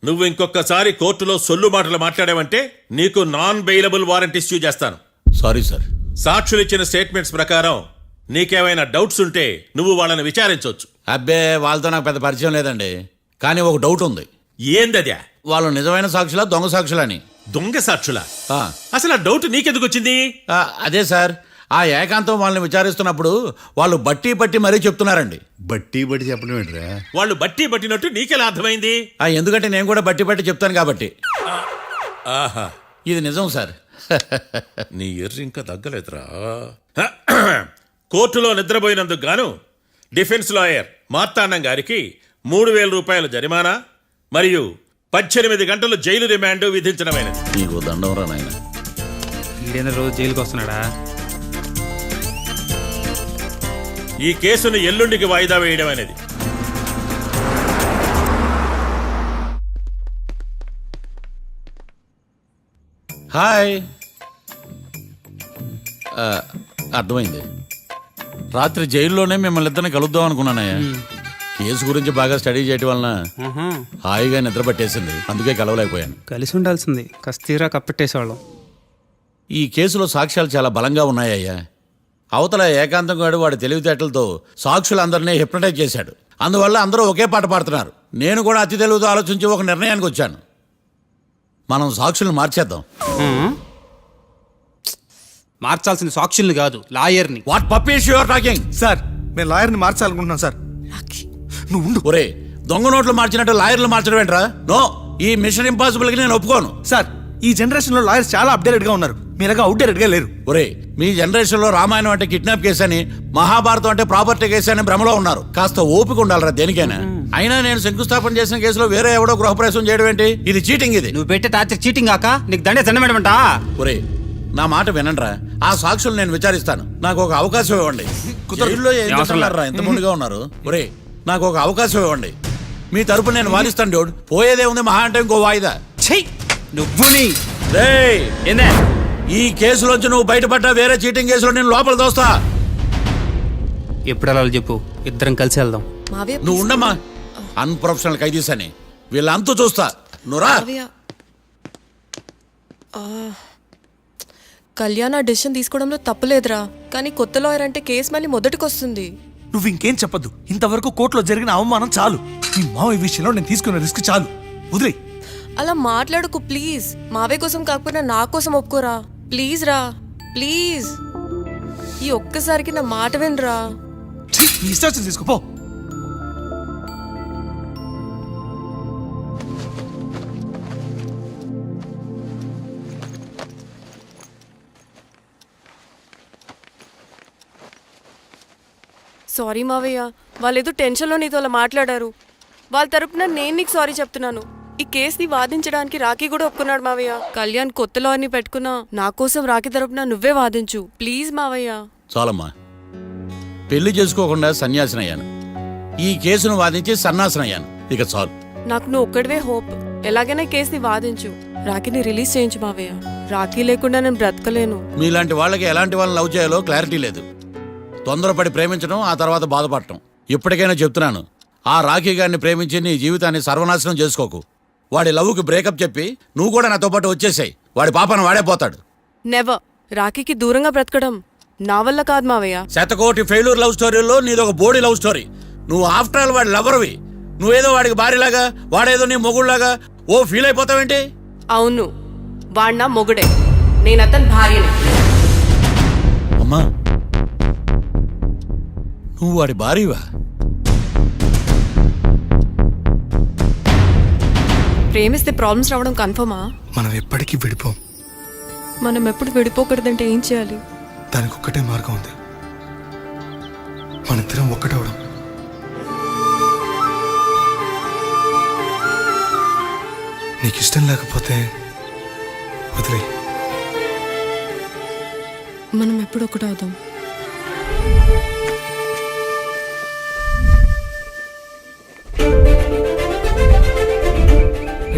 నువ్వు ఇంకొకసారి కోర్టులో సొల్లు మాటలు మాట్లాడావంటే నీకు నాన్ బెయిలబుల్ వారెంట్ ఇష్యూ చేస్తాను. Sorry sir. సాక్షులు ఇచ్చిన స్టేట్మెంట్స్ ప్రకారం నీకేమైనా డౌట్స్ ఉంటే నువ్వు వాళ్ళని విచారించవచ్చు. అబ్బే, వాళ్ళతో నాకు పెద్ద పరిచయం లేదండి. కానీ ఒక డౌట్ ఉంది. ఏందద్యా? వాళ్ళు నిజమైన సాక్షులా దొంగ సాక్షులని? దొంగ సాక్షులా? ఆ, అసలు ఆ డౌట్ నీకెందుకు వచ్చింది? అదే సార్, ఆ ఏకాంతం వాళ్ళని విచారిస్తున్నప్పుడు వాళ్ళు బట్టి పట్టి మరీ చెప్తున్నారండి. బట్టి బట్టి చెప్పడం ఏంట్రా? వాళ్ళు బట్టి పట్టినట్టు నీకెలా అర్థమైంది? ఎందుకంటే నేను కూడా బట్టి పట్టి చెప్తాను కాబట్టి. ఆహా, ఇది నిజం సార్. నీ ఎర్రి ఇంకా తగ్గలేదురా. కోర్టులో నిద్రపోయినందుకు గాను డిఫెన్స్ లాయర్ మార్తాండం గారికి 3,000 రూపాయల జరిమానా మరియు 18 గంటలు జైలు రిమాండ్ విధించడమైనది. నీకు దండం రా నాయన. ఈడేనా రోజు జైలుకి వస్తున్నాడా? ఈ కేసును ఎల్లుండికి వాయిదా వేయడం అనేది. హాయ్. అర్థమైంది. రాత్రి జైల్లోనే మిమ్మల్ని ఇద్దరిని కలుద్దాం అనుకున్నానయ్యా. కేసు గురించి బాగా స్టడీ చేయటం వలన హాయిగా నిద్ర పట్టేసింది, అందుకే కలవలేకపోయాను. కలిసి ఉండాల్సింది, కస్తీరా కప్పెట్టేసేవాళ్ళం. ఈ కేసులో సాక్ష్యాలు చాలా బలంగా ఉన్నాయ్యా. అవతల ఏకాంతం గాడు వాడి తెలివితేటలతో సాక్షులందరినీ హిప్నటైజ్ చేశాడు. అందువల్ల అందరూ ఒకే పాట పాడుతున్నారు. నేను కూడా అతి తెలివితో ఆలోచించి ఒక నిర్ణయానికి వచ్చాను. మనం సాక్షులను మార్చేద్దాం. మార్చాల్సింది సాక్షుల్ని కాదు, లాయర్ని. What puppies you are talking? Sir, మేము లాయర్ని మార్చాలనుకుంటున్నాం సార్. నువ్వు ఉండు. ఒరే, దొంగ నోట్లు మార్చినట్టు లాయర్లు మార్చడం ఏంట్రా? నో, ఈ మిషన్ ఇంపాసిబుల్ కి నేను ఒప్పుకోను. సార్, ఈ జనరేషన్ లో లాయర్స్ చాలా అప్డేటెడ్ గా ఉన్నారు, మీరగా అవుట్డేటెడ్ గా లేరు. ఒరే, మీ జనరేషన్ లో రామాయణం అంటే కిడ్నాప్ కేసు అని, మహాభారతం అంటే ప్రాపర్టీ కేసు అని భ్రమలో ఉన్నారు. కాస్త ఓపిక ఉండాలరా దేనికైనా. అయినా నేను శంకుస్థాపన చేసిన కేసులో వేరే ఎవడో గృహప్రవేశం చేయడం ఏంటి? ఇది చీటింగ్. ఇది నువ్వు పెట్టే టార్చర్ చీటింగ్ కాక నీకు దండే దండమేడమంటా? ఒరే, నా మాట వినండిరా. ఆ సాక్షులు నేను విచారిస్తాను. నాకు ఒక అవకాశం ఇవ్వండి. జైల్లో ఏం చేస్తున్నారా ఇంత ముందుగా ఉన్నారు? ఒరే, నాకు ఒక అవకాశం ఇవ్వండి. మీ తరపున నేను వాదిస్తాను. డోడ్ పోయేదే ఉంది, మహా అంటే ఇంకో వాయిదా. నువ్వు ఈ కేసులోంచి నువ్వు బయటపడ్డా వేరే చీటింగ్ కేసులో నేను లోపల దోస్తా. ఎప్పుడు అలా చెప్పు, ఇద్దరం కలిసి వెళ్దాం. నువ్వు ఉండమ్మా. అన్ప్రొఫెషనల్ ఖైదీస్ అని వీళ్ళంతా చూస్తా. నువ్వురా. కళ్యాణ్ ఆ డెసిషన్ తీసుకోవడంలో తప్పులేదురా, కానీ కొత్త లాయర్ అంటే కేసు మళ్ళీ మొదటికి వస్తుంది. నువ్వు ఇంకేం చెప్పద్దు. ఇంతవరకు కోర్టులో జరిగిన అవమానం చాలు. ఈ మావయ్య విషయంలో నేను తీసుకున్న రిస్క్ చాలు. వదిలే. అలా మాట్లాడుకు ప్లీజ్. మావయ్య కోసం కాకపోయినా నా కోసం ఒప్పుకోరా ప్లీజ్ రా, ప్లీజ్. ఈ ఒక్కసారికి నా మాట వినరా. నీ ఇష్టం తీసుకోపో. సారీ మావయ్య, వాళ్ళేదో టెన్షన్లో నీతో అలా మాట్లాడారు. వాళ్ళ తరపున నేను నీకు సారీ చెప్తున్నాను. ఈ కేసుని వాదించడానికి రాఖీ కూడా ఒప్పుకున్నాడు మావయ్య. కళ్యాణ్ కొత్త లాయర్ని పెట్టుకున్నా నా కోసం రాఖీ తరపున నువ్వే వాదించు ప్లీజ్ మావయ్య. చాలమ్మా, పెళ్లి చేసుకోకుండా సన్యాసినయ్యాను. ఈ కేసును వాదించి సన్నాసనయ్యాను. ఇక చాలు. నాకు నువ్వు ఒక్కడివే హోప్. ఎలాగైనా కేసుని వాదించు, రాఖీని రిలీజ్ చేయించు మావయ్య. రాఖీ లేకుండా నేను బ్రతకలేను. మీలాంటి వాళ్ళకి ఎలాంటి వాళ్ళని లవ్ చేయాలో క్లారిటీ లేదు. తొందరపడి ప్రేమించడం, ఆ తర్వాత బాధపడటం. ఇప్పటికైనా చెప్తున్నాను, ఆ రాఖీ గారిని ప్రేమించి నీ జీవితాన్ని సర్వనాశనం చేసుకోకు. వాడి లవ్కి బ్రేకప్ చెప్పి నువ్వు కూడా నాతో పాటు వచ్చేసాయి. వాడి పాపను వాడే పోతాడు. నెవర్. రాఖీకి దూరంగా బ్రతకడం నా వల్ల కాదు మావయ్య. శతకోటి ఫెయిల్యూర్ లవ్ స్టోరీలో నీదొక బోడీ లవ్ స్టోరీ. నువ్వు ఆఫ్టర్ ఆల్ వాడి లవర్వి. నువ్వేదో వాడికి భార్యలాగా, వాడేదో నీ మొగుడులాగా ఓ ఫీల్ అయిపోతావేంటి? అవును, వాడు నా మొగుడే, నేను అతని భార్యని. అమ్మా, నువ్వు వాడి భార్యవా? ప్రేమిస్తే ప్రాబ్లమ్స్ రావడం కన్ఫర్మా? మనం ఎప్పటికీ విడిపోం. మనం ఎప్పుడు విడిపోకూడదంటే ఏం చేయాలి? దానికి ఒక్కటే మార్గం ఉంది, మనిద్దరం ఒక్కటవడం. నీకు ఇష్టం లేకపోతే వదిలే. మనం ఎప్పుడు ఒకటవుదాం.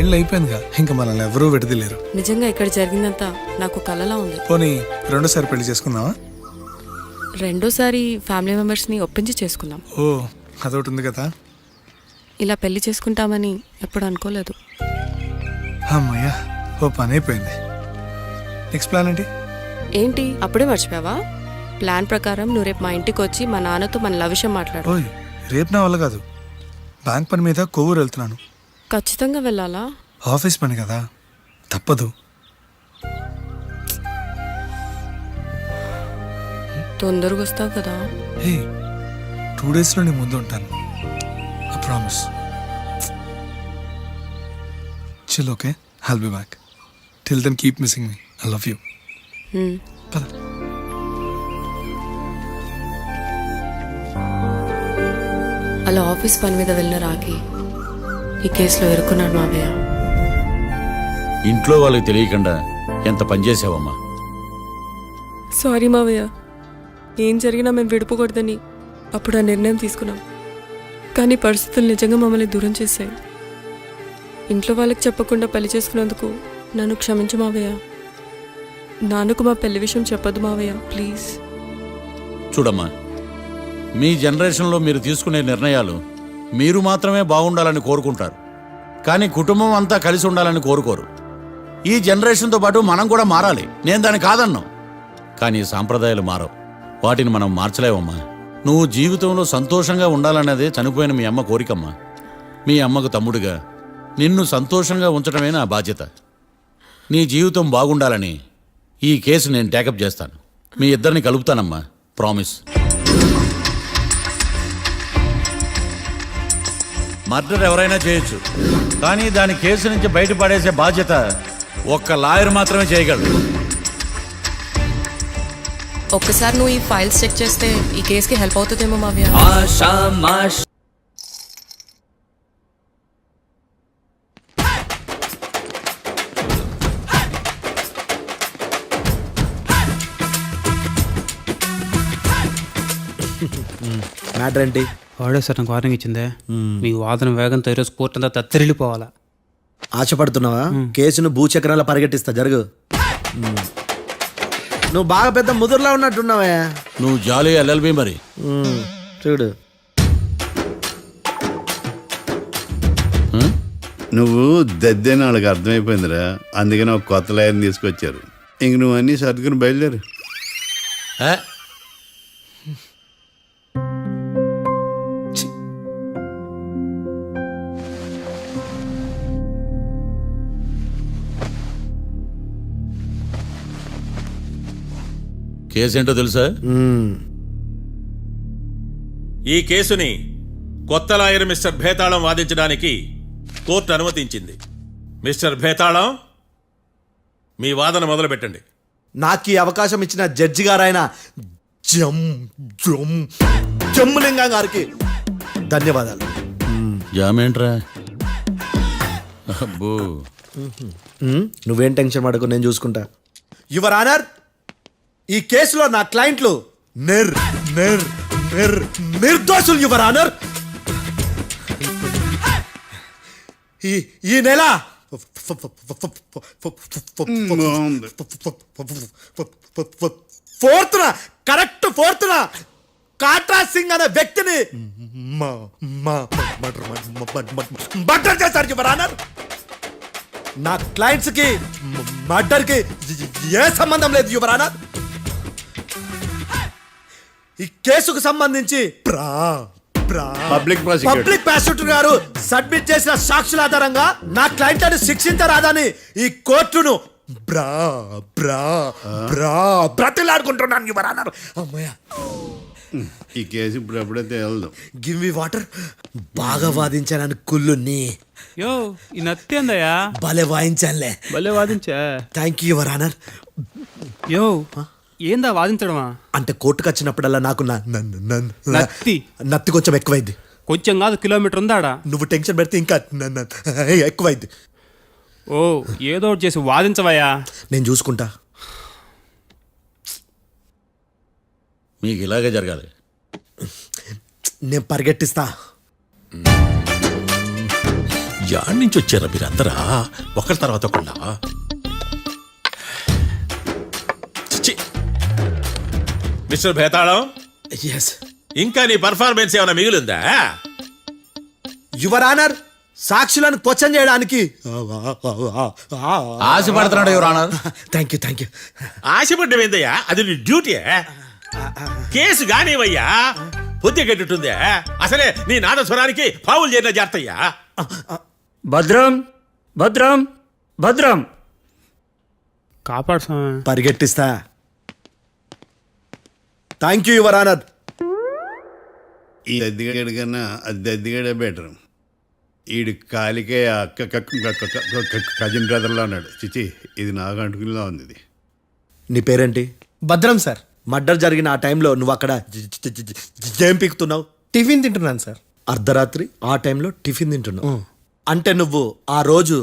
పెళ్ళి అయిపోయిందిగా, ఇంకా మనల్ని ఎవరూ విడదలేరు. నిజంగా ఇక్కడ జరిగిందంతా నాకు కలలా ఉంది. పోనీ రెండోసారి పెళ్లి చేసుకుందామా? రెండోసారి ఫ్యామిలీ మెంబర్స్ని ఒప్పించి చేసుకుందాం. ఓ, అదొకటి ఉంది కదా. ఇలా పెళ్లి చేసుకుంటామని ఎప్పుడు అనుకోలేదు. అమ్మయ్యా, ఓ పని అయిపోయింది. నెక్స్ట్ ప్లాన్ ఏంటి? ఏంటి అప్పుడే మర్చిపోయావా? ప్లాన్ ప్రకారం నువ్వు రేపు మా ఇంటికి వచ్చి మా నాన్నతో మన లవ్ విషయం మాట్లాడు. ఓయ్, రేపు నా వల్ల కాదు. బ్యాంక్ పని మీద కొవ్వూరు వెళ్తున్నాను. ఖచ్చితంగా వెళ్ళాలా? ఆఫీస్ పని కదా, తప్పదు. తొందరగా వస్తావు కదా? హే, 2 డేస్లో నీ ముందు ఉంటాను. I promise. Chill, okay? I'll be back. Till then keep missing me. I love you. పద. అలా ఆఫీస్ పని మీద వెళ్ళిన రాకి ఈ కేసులో ఇరుక్కున్నాడు మావయ్య. ఇంట్లో వాళ్ళకి తెలియకుండా ఎంత పనిచేసావమ్మా. సారీ మావయ్య, ఏం జరిగినా మేము విడిపోకూడదని అప్పుడు ఆ నిర్ణయం తీసుకున్నాం. కానీ పరిస్థితులు నిజంగా మమ్మల్ని దూరం చేశాయి. ఇంట్లో వాళ్ళకి చెప్పకుండా పెళ్లి చేసుకున్నందుకు నన్ను క్షమించు మావయ్య. నాన్నకు మా పెళ్లి విషయం చెప్పొద్దు మావయ్య, ప్లీజ్. చూడమ్మా, మీ జనరేషన్లో మీరు తీసుకునే నిర్ణయాలు మీరు మాత్రమే బాగుండాలని కోరుకుంటారు, కానీ కుటుంబం అంతా కలిసి ఉండాలని కోరుకోరు. ఈ జనరేషన్తో పాటు మనం కూడా మారాలి, నేను దాన్ని కాదన్నాం. కానీ సాంప్రదాయాలు మారవు, వాటిని మనం మార్చలేవమ్మా. నువ్వు జీవితంలో సంతోషంగా ఉండాలన్నదే చనిపోయిన మీ అమ్మ కోరికమ్మా. మీ అమ్మకు తమ్ముడిగా నిన్ను సంతోషంగా ఉంచడమే నా బాధ్యత. నీ జీవితం బాగుండాలని ఈ కేసు నేను టేకప్ చేస్తాను. మీ ఇద్దరిని కలుపుతానమ్మా, ప్రామిస్. మర్డర్ ఎవరైనా చేయొచ్చు, కానీ దాని కేసు నుంచి బయటపడేసే బాధ్యత ఒక్క లాయర్ మాత్రమే చేయగలడు. ఒక్కసారి నువ్వు ఈ ఫైల్స్ చెక్ చేస్తే ఈ కేసుకి హెల్ప్ అవుతుందేమో మావయ్య. మ్యాటర్ ఏంటి? వాడే సార్ నాకు వార్నింగ్ ఇచ్చిందే, మీ వాదన వేగంతో ఈరోజు కోర్టు అంతా తత్తరిల్లిపోవాలా. ఆశపడుతున్నావా? కేసును భూచక్రాల పరిగెట్టిస్తా, జరుగు. నువ్వు బాగా పెద్ద ముదురులా ఉన్నట్టున్నావే. నువ్వు జాలి ఎల్ఎల్బి మరి. చూడు, నువ్వు దద్దని వాళ్ళకి అర్థమైపోయిందిరా, అందుకని ఒక కొత్త లాయర్ని తీసుకొచ్చారు. ఇంక నువ్వు అన్నీ సర్దుకుని బయలుదేరు. ఏ? కేసేంటో తెలుసా? ఈ కేసుని కొత్త లాయర్ మిస్టర్ భేతాళం వాదించడానికి కోర్టు అనుమతించింది. మిస్టర్ భేతాళం, మీ వాదన మొదలు పెట్టండి. నాకు ఈ అవకాశం ఇచ్చిన జడ్జి గారైన జమ్ములింగం గారికి ధన్యవాదాలు. జామేంట్రా? అబ్బో, నువ్వేం టెన్షన్ పడకు, నేను చూసుకుంటా. యువర్ ఆనర్, ఈ కేసులో నా క్లయింట్లు నిర్దోషులు యువర్ ఆనర్. ఈ నెల ఫోర్త్న కాట్రా సింగ్ అనే వ్యక్తిని మర్డర్ చేశారు యువర్ ఆనర్. నా క్లయింట్స్ కి మర్డర్ కి ఏ సంబంధం లేదు యువర్ ఆనర్. ఈ కేసుకు సంబంధించి పబ్లిక్ ప్రాసిక్యూటర్ గారు సబ్మిట్ చేసిన సాక్షుల ఆధారంగా నా క్లయింట్ అని శిక్షించరాదని ఈ కోర్టును బ్రతిలాడుకుంటున్నాను యువర్ ఆనర్. అమ్మయ్య, ఈ కేసు ఇప్పుడు ఎప్పుడైతే వెళ్దాం. Give me water. బాగా వాదించానని కుళ్ళుని యో ఈ నత్తి అందయ్యా, భలే వాయించానులే. భలే వాదించా. Thank you your honour. యో ఏందా వాదించడమా? అంటే కోర్టుకు వచ్చినప్పుడల్లా నాకు నత్తి కొంచెం ఎక్కువైంది. కొంచెం కాదు, కిలోమీటర్ ఉందాడా. నువ్వు టెన్షన్ పెడితే ఇంకా ఎక్కువైంది. ఓ ఏదో ఒకటి చేసి వాదించవయ్యా. నేను చూసుకుంటా. మీకు ఇలాగే జరగాలి. నేను పరిగెట్టిస్తా. యాడ్ నుంచి వచ్చారా మీరందరా ఒకరి తర్వాత ఒకళ్ళ? మిస్టర్ భేతాళం, ఎస్ ఇంకా నీ పర్ఫార్మెన్స్ ఏమైనా మిగిలిందా? యువర్ ఆనర్, సాక్షులను క్వశ్చన్ చేయడానికి ఆశపడుతున్నాడు యువర్ ఆనర్. థ్యాంక్ యూ ఆశపడ్డమేందయ్యా, అది నీ డ్యూటీ. కేసు గానివయ్యా, పొద్దు గట్టుందే. అసలే నీ నాదస్వరానికి పావులు చేరిన జాగ్రత్తయ్యా. భద్రం భద్రం భద్రం. కాపాడు స్వామి. పరిగెట్టిస్తా. Thank you your honour. ఈ దద్దిగాడి కన్నా అది దద్దిగాడే బెటర్. ఈడు కాలికే కజిన్ బ్రదర్లో ఉన్నాడు. చిచి, ఇది నాకు అంటుకునిలా ఉంది. ఇది నీ పేరేంటి? భద్రం సార్. మర్డర్ జరిగిన ఆ టైంలో నువ్వు అక్కడ ఏం పీకుతున్నావు? టిఫిన్ తింటున్నాను సార్. అర్ధరాత్రి ఆ టైంలో టిఫిన్ తింటున్నావు అంటే నువ్వు ఆ రోజు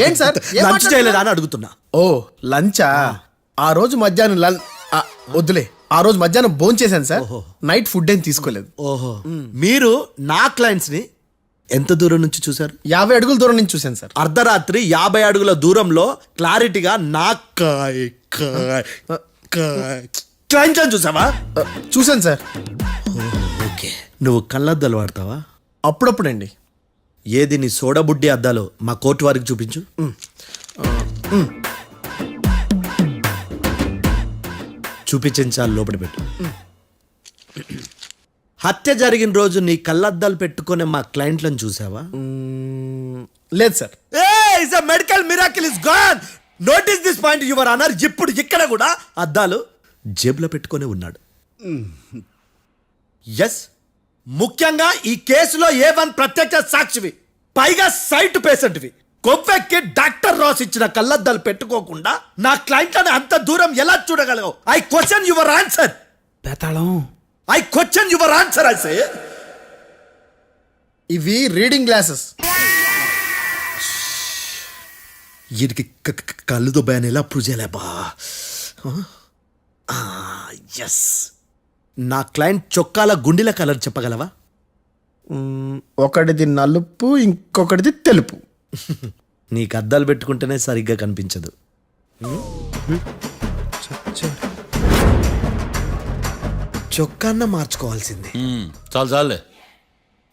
ఏంటి సార్? ఏం లంచ్ చేయలేదా అని అడుగుతున్నా. ఓ లంచా? ఆ రోజు మధ్యాహ్నం వద్దులే, ఆ రోజు మధ్యాహ్నం భోజనం చేశాను సార్. నైట్ ఫుడ్ ఏం తీసుకోలేదు. ఓహో, మీరు నా క్లయింట్స్ ని ఎంత దూరం నుంచి చూసారు? 50 అడుగుల దూరం నుంచి చూశాను సార్. అర్ధరాత్రి 50 అడుగుల దూరంలో క్లారిటీగా నా క్లయింట్స్ అని చూసావా? చూశాను సార్. ఓకే, నువ్వు కళ్ళద్దాలు వాడతావా? అప్పుడప్పుడండి. ఏది నీ సోడబుడ్డి అద్దాలు మా కోర్టు వారికి చూపించు. చూపించాలి, లోపల పెట్టు. హత్య జరిగిన రోజు నీ కళ్ళద్దాలు పెట్టుకునే మా క్లయింట్లను చూసావా? లేదు sir. Medical miracle is gone. Notice this point your honour. ఇప్పుడు ఇక్కడ కూడా అద్దాలు జేబులో పెట్టుకొని ఉన్నాడు. ఎస్, ముఖ్యంగా ఈ కేసులో A1 ప్రత్యక్ష సాక్షివి, పైగా సైట్ పేషెంట్వి. కొవ్వెక్కి డాక్టర్ రాస్ ఇచ్చిన కళ్ళద్దాలు పెట్టుకోకుండా నా క్లయింట్లను అంత దూరం ఎలా చూడగలవు? I question your answer. బేతాళం. I question your answer. I say ఇవి రీడింగ్ గ్లాసెస్. వీడికి కళ్ళు దుబ్బాయని ఎలా ప్రూవ్ చేయలేబా? ఎస్, నా క్లయింట్ చొక్కాల గుండెల కలర్ చెప్పగలవా? ఒకటిది నలుపు, ఇంకొకటిది తెలుపు. నీకు అద్దాలు పెట్టుకుంటేనే సరిగ్గా కనిపించదు. చొక్కాన్న మార్చుకోవాల్సింది. చాలు చాలులే,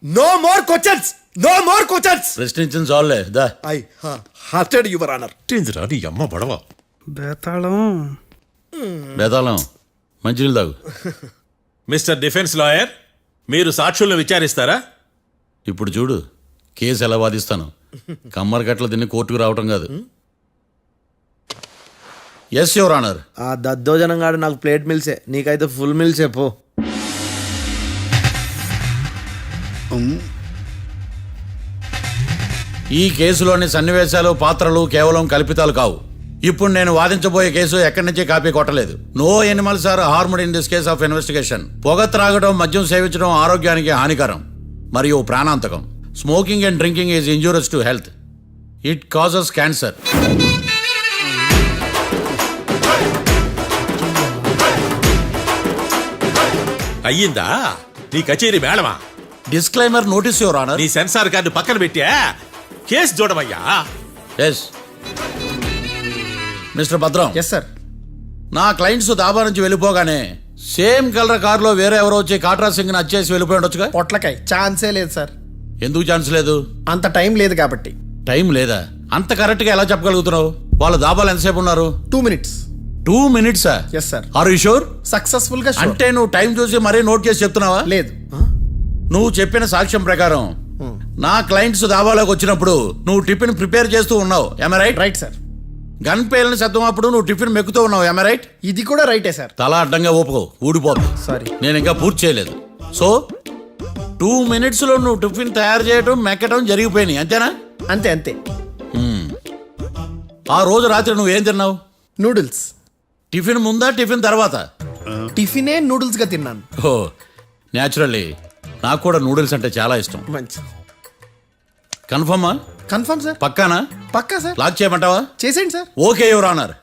no more questions, no more questions. ప్రశ్నించింది చాలులే. దా ఐ హార్టెడ్ యువర్ ఆనర్. నీ అమ్మ పడవ. బేతాళం. బేతాళం, మంచినీళ్ళు తాగు. మిస్టర్ డిఫెన్స్ లాయర్, మీరు సాక్షులను విచారిస్తారా? ఇప్పుడు చూడు, కేసు ఎలా వాదిస్తాను. కమ్మరి కట్టలు తిని కోర్టుకు రావటం కాదు. Yes your honour. ఆ దద్దోజనంగాడు నాకు ప్లేట్ మిల్సే, నీకైతే ఫుల్ మిల్సే పో. ఈ కేసులోని సన్నివేశాలు, పాత్రలు కేవలం కల్పితాలు కావు. ఇప్పుడు నేను వాదించబోయే కేసు ఎక్కడి నుంచి కాపీ కొట్టలేదు. No animals are harmed in this case of investigation. పొగ త్రాగడం, మద్యం సేవించడం ఆరోగ్యానికి హానికరం మరియు ప్రాణాంతకం. Smoking and drinking is injurious to health. It causes cancer. అయ్యిందా నీ కచేరీ మేడమా? Disclaimer notice your honour. నీ సెన్సార్ కార్డు పక్కన పెట్టా కేసు చూడమయ్యా. Yes mister Bhadram. Yes sir. నా క్లయింట్స్ దాబా నుంచి వెళ్ళిపోగానే సేమ్ కలర్ కారులో వేరే ఎవరో వచ్చి కాట్రా సింగ్ వచ్చేసి వెళ్ళిపోయి ఉండొచ్చుగా. పొట్లకాయ ఛాన్సే లేదు సార్. ఎందుకు ఛాన్స్ లేదు? అంత టైం లేదు కాబట్టి. టైం లేదా? అంత కరెక్ట్ గా ఎలా చెప్పగలుగుతున్నావు? వాళ్ళ దాబాలు ఎంతసేపు ఉన్నారు? 2 minutes. 2 minutes? Yes sir. Are you sure? Successful గా sure. అంటే నువ్వు టైం చూసి మరీ నోట్ చేసి చెప్తున్నావా? లేదు. నువ్వు చెప్పిన సాక్ష్యం ప్రకారం నా క్లయింట్స్ దాబాలోకి వచ్చినప్పుడు నువ్వు టిఫిన్ ప్రిపేర్ చేస్తూ ఉన్నావు. am I right? Right sir. Gun పేలిన శబ్దం అప్పుడు నువ్వు టిఫిన్ మెక్కుతూ ఉన్నావు. am I right? ఇది కూడా రైటే సార్. తల అడ్డంగా ఊపుకో, ఊడిపోతుంది. సారీ. నేను ఇంకా పూర్తి చేయలేదు. సో 2 minutes లో నువ్వు టిఫిన్ తయారు చేయడం, మెక్కడం జరిగిపోయినాయి, అంతేనా? అంతే అంతే. ఆ రోజు రాత్రి నువ్వేం తిన్నావు? నూడిల్స్. టిఫిన్ ముందా, టిఫిన్ తర్వాత? టిఫినే నూడిల్స్ గా తిన్నాను. ఓ న్యాచురల్లీ నాకు కూడా నూడిల్స్ అంటే చాలా ఇష్టం. మంచి. కన్ఫర్మా? Confirm sir. పక్కానా? పక్కా సార్. లాక్ చేయమంటావా? చేసేయండి sir. Okay your honour.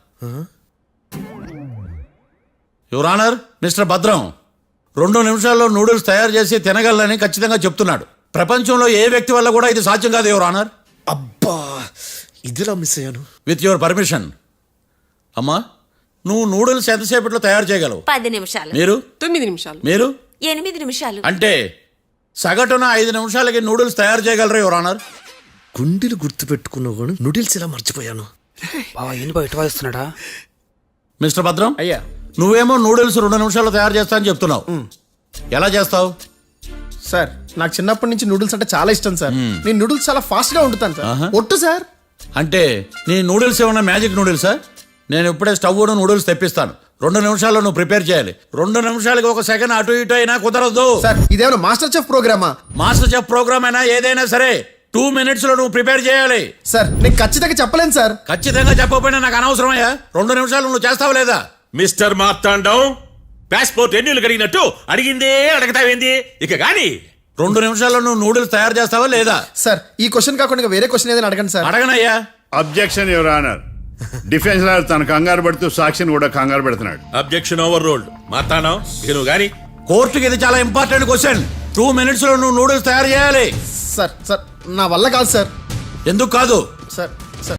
Your honour, mister Bhadram 2 నిమిషాల్లో నూడిల్స్ తయారు చేసి తినగలని ఖచ్చితంగా చెప్తున్నాడు. ప్రపంచంలో ఏ వ్యక్తి వల్ల కూడా ఇది సాధ్యం కాదు యువర్ ఆనర్. అబ్బా, ఇదిలా మిస్ అయ్యాను. With your permission. అమ్మా, నువ్వు నూడిల్స్ ఎంతసేపట్లో తయారు చేయగలవు? 10 నిమిషాలు. మీరు? 9 నిమిషాలు. మీరు? 8 నిమిషాలు. అంటే సగటున 5 నిమిషాలకి నూడిల్స్ తయారు చేయగలరు యువర్ ఆనర్. గుండెలు గుర్తు పెట్టుకున్నావు కానీ నూడిల్స్ ఇలా మర్చిపోయాను. బావా ఏంటి బయట వాయిస్తున్నాడా? మిస్టర్ భద్రం, అయ్యా నువ్వేమో నూడిల్స్ 2 నిమిషాల్లో తయారు చేస్తా అని చెప్తున్నావు. ఎలా చేస్తావు? సార్ నాకు చిన్నప్పటి నుంచి నూడిల్స్ అంటే చాలా ఇష్టం సార్. నేను నూడిల్స్ చాలా ఫాస్ట్ గా వండుతాను సార్. ఒట్టు సార్. అంటే నీ నూడిల్స్ ఏమన్నా మ్యాజిక్ నూడిల్సా? నేను ఇప్పుడే స్టవ్ నూడిల్స్ తెప్పిస్తాను. 2 నిమిషాల్లో నువ్వు ప్రిపేర్ చేయాలి. 2 నిమిషాలకి 1 సెకండ్ అటు ఇటు అయినా కుదరదు. సార్ ఇదేమైనా మాస్టర్ చెఫ్ ప్రోగ్రామా? మాస్టర్ చెఫ్ ప్రోగ్రామ్ అయినా ఏదైనా సరే 2 minutes లో నువ్వు ప్రిపేర్ చేయాలి. సార్ నేను ఖచ్చితంగా చెప్పలేను సార్. ఖచ్చితంగా చెప్పకపోయినా నాకు అనవసరమయ్యా. 2 నిమిషాలు నువ్వు చేస్తావు లేదా? మిస్టర్ మార్తాండం, పాస్పోర్ట్ ఎన్నిళ్ళు కడిగినట్టు అడిగిందే అడగతావేంది? ఇక గాని 2 నిమిషాల్లో నువ్వు నూడిల్స్ తయారు చేస్తావా లేదా? సార్ ఈ క్వశ్చన్ కాకుండా ఇంకా వేరే క్వశ్చన్ ఏదైనా అడగండి సార్. అడగనయ్యా. Objection your honour. Defence lawyer తన కంగారు పడుతూ సాక్షిని కూడా కంగారు పెడుతున్నాడు. Objection over ruled. మార్తాండం, ఇక నువ్వు గాని కోర్టుకి ఇది చాలా ఇంపార్టెంట్ క్వశ్చన్. 2 minutes లో నువ్వు నూడిల్స్ తయారు చేయాలి. సార్ సార్ నా వల్ల కాదు సార్. ఎందుకు కాదు? సార్